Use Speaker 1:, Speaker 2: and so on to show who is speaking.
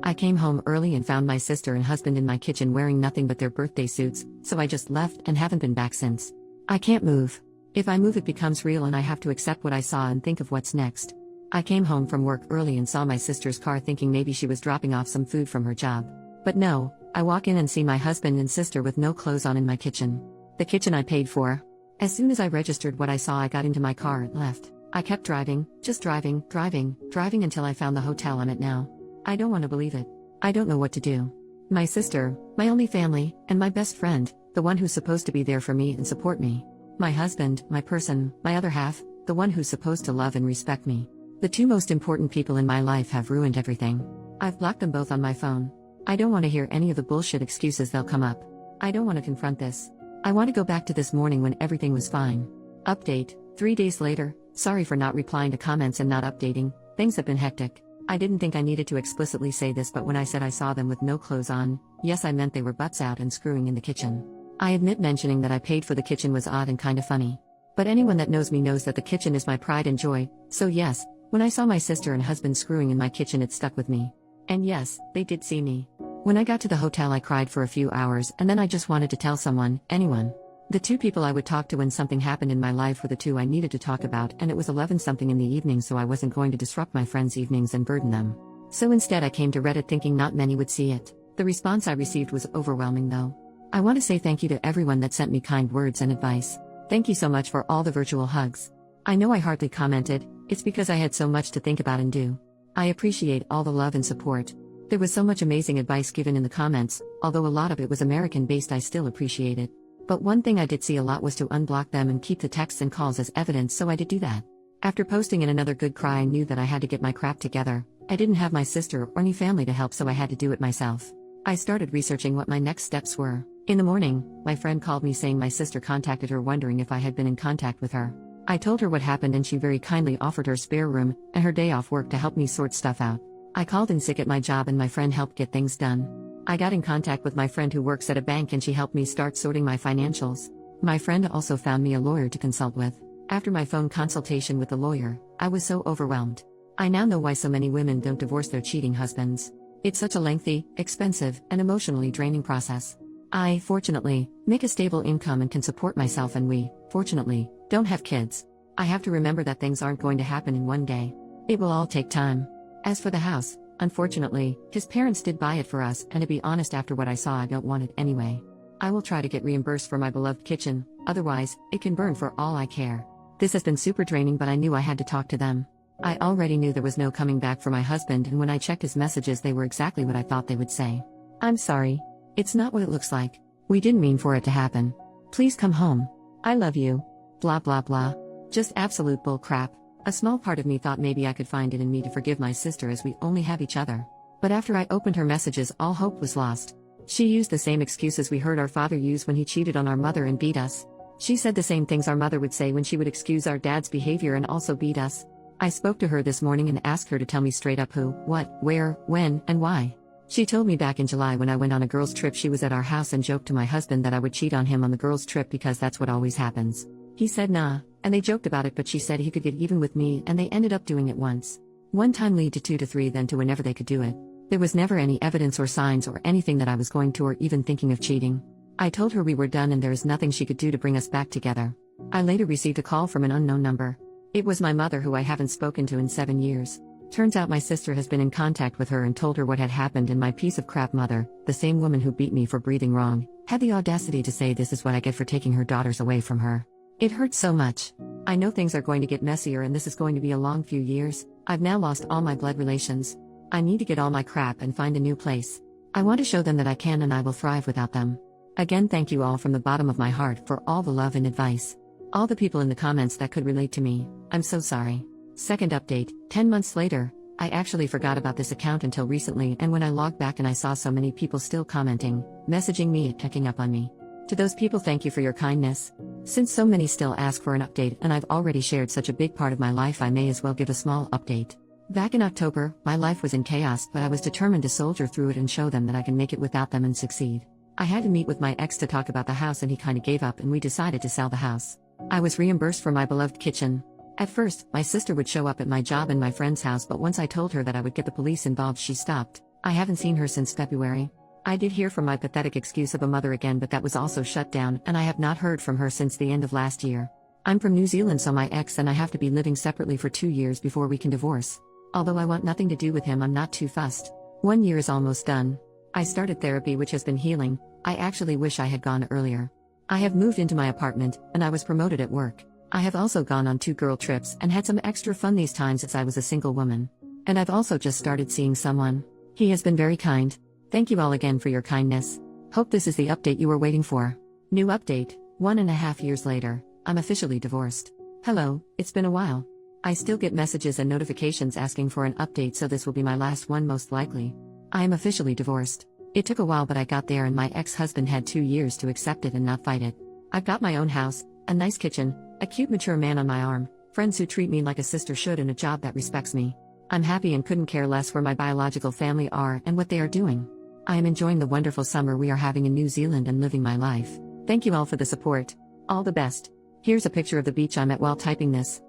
Speaker 1: I came home early and found my sister and husband in my kitchen wearing nothing but their birthday suits, so I just left and haven't been back since. I can't move. If I move, it becomes real and I have to accept what I saw and think of what's next. I came home from work early and saw my sister's car, thinking maybe she was dropping off some food from her job. But no, I walk in and see my husband and sister with no clothes on in my kitchen. The kitchen I paid for. As soon as I registered what I saw, I got into my car and left. I kept driving, just driving until I found the hotel I'm at now. I don't want to believe it. I don't know what to do. My sister, my only family, and my best friend, the one who's supposed to be there for me and support me. My husband, my person, my other half, the one who's supposed to love and respect me. The two most important people in my life have ruined everything. I've blocked them both on my phone. I don't want to hear any of the bullshit excuses they'll come up. I don't want to confront this. I want to go back to this morning when everything was fine. Update, 3 days later. Sorry for not replying to comments and not updating. Things have been hectic. I didn't think I needed to explicitly say this, but when I said I saw them with no clothes on, yes, I meant they were butts out and screwing in the kitchen. I admit mentioning that I paid for the kitchen was odd and kinda funny. But anyone that knows me knows that the kitchen is my pride and joy, so yes, when I saw my sister and husband screwing in my kitchen, it stuck with me. And yes, they did see me. When I got to the hotel, I cried for a few hours and then I just wanted to tell someone, anyone. The two people I would talk to when something happened in my life were the two I needed to talk about, and it was 11-something in the evening, so I wasn't going to disrupt my friends' evenings and burden them. So instead I came to Reddit thinking not many would see it. The response I received was overwhelming though. I want to say thank you to everyone that sent me kind words and advice. Thank you so much for all the virtual hugs. I know I hardly commented, it's because I had so much to think about and do. I appreciate all the love and support. There was so much amazing advice given in the comments, although a lot of it was American-based. I still appreciate it. But one thing I did see a lot was to unblock them and keep the texts and calls as evidence, so I did do that. After posting in another good cry, I knew that I had to get my crap together. I didn't have my sister or any family to help, so I had to do it myself. I started researching what my next steps were. In the morning, my friend called me saying my sister contacted her wondering if I had been in contact with her. I told her what happened and she very kindly offered her spare room and her day off work to help me sort stuff out. I called in sick at my job and my friend helped get things done. I got in contact with my friend who works at a bank and she helped me start sorting my financials. My friend also found me a lawyer to consult with. After my phone consultation with the lawyer, I was so overwhelmed. I now know why so many women don't divorce their cheating husbands. It's such a lengthy, expensive, and emotionally draining process. I, fortunately, make a stable income and can support myself, and we, fortunately, don't have kids. I have to remember that things aren't going to happen in one day. It will all take time. As for the house, unfortunately, his parents did buy it for us, and to be honest, after what I saw, I don't want it anyway. I will try to get reimbursed for my beloved kitchen, otherwise, it can burn for all I care. This has been super draining, but I knew I had to talk to them. I already knew there was no coming back for my husband, and when I checked his messages, they were exactly what I thought they would say. I'm sorry. It's not what it looks like. We didn't mean for it to happen. Please come home. I love you. Blah blah blah. Just absolute bull crap. A small part of me thought maybe I could find it in me to forgive my sister, as we only have each other. But after I opened her messages, all hope was lost. She used the same excuses we heard our father use when he cheated on our mother and beat us. She said the same things our mother would say when she would excuse our dad's behavior and also beat us. I spoke to her this morning and asked her to tell me straight up who, what, where, when, and why. She told me back in July when I went on a girls' trip she was at our house and joked to my husband that I would cheat on him on the girls' trip because that's what always happens. He said nah, and they joked about it, but she said he could get even with me, and they ended up doing it once. One time lead to 2 to 3, then to whenever they could do it. There was never any evidence or signs or anything that I was going to or even thinking of cheating. I told her we were done and there is nothing she could do to bring us back together. I later received a call from an unknown number. It was my mother, who I haven't spoken to in 7 years. Turns out my sister has been in contact with her and told her what had happened, and my piece of crap mother, the same woman who beat me for breathing wrong, had the audacity to say this is what I get for taking her daughters away from her. It hurts so much. I know things are going to get messier and this is going to be a long few years. I've now lost all my blood relations. I need to get all my crap and find a new place. I want to show them that I can and I will thrive without them. Again, thank you all from the bottom of my heart for all the love and advice. All the people in the comments that could relate to me, I'm so sorry. Second update, 10 months later. I actually forgot about this account until recently, and when I logged back and I saw so many people still commenting, messaging me, and checking up on me. To those people, thank you for your kindness. Since so many still ask for an update and I've already shared such a big part of my life, I may as well give a small update. Back in October, my life was in chaos, but I was determined to soldier through it and show them that I can make it without them and succeed. I had to meet with my ex to talk about the house, and he kinda gave up and we decided to sell the house. I was reimbursed for my beloved kitchen. At first, my sister would show up at my job and my friend's house, but once I told her that I would get the police involved, she stopped. I haven't seen her since February. I did hear from my pathetic excuse of a mother again, but that was also shut down, and I have not heard from her since the end of last year. I'm from New Zealand, so my ex and I have to be living separately for 2 years before we can divorce. Although I want nothing to do with him, I'm not too fussed. 1 year is almost done. I started therapy, which has been healing. I actually wish I had gone earlier. I have moved into my apartment, and I was promoted at work. I have also gone on 2 girl trips and had some extra fun these times as I was a single woman. And I've also just started seeing someone. He has been very kind. Thank you all again for your kindness. Hope this is the update you were waiting for. New update, 1.5 years later, I'm officially divorced. Hello, it's been a while. I still get messages and notifications asking for an update, so this will be my last one most likely. I am officially divorced. It took a while, but I got there, and my ex-husband had 2 years to accept it and not fight it. I've got my own house, a nice kitchen, a cute mature man on my arm, friends who treat me like a sister should, and a job that respects me. I'm happy and couldn't care less where my biological family are and what they are doing. I am enjoying the wonderful summer we are having in New Zealand and living my life. Thank you all for the support. All the best. Here's a picture of the beach I'm at while typing this.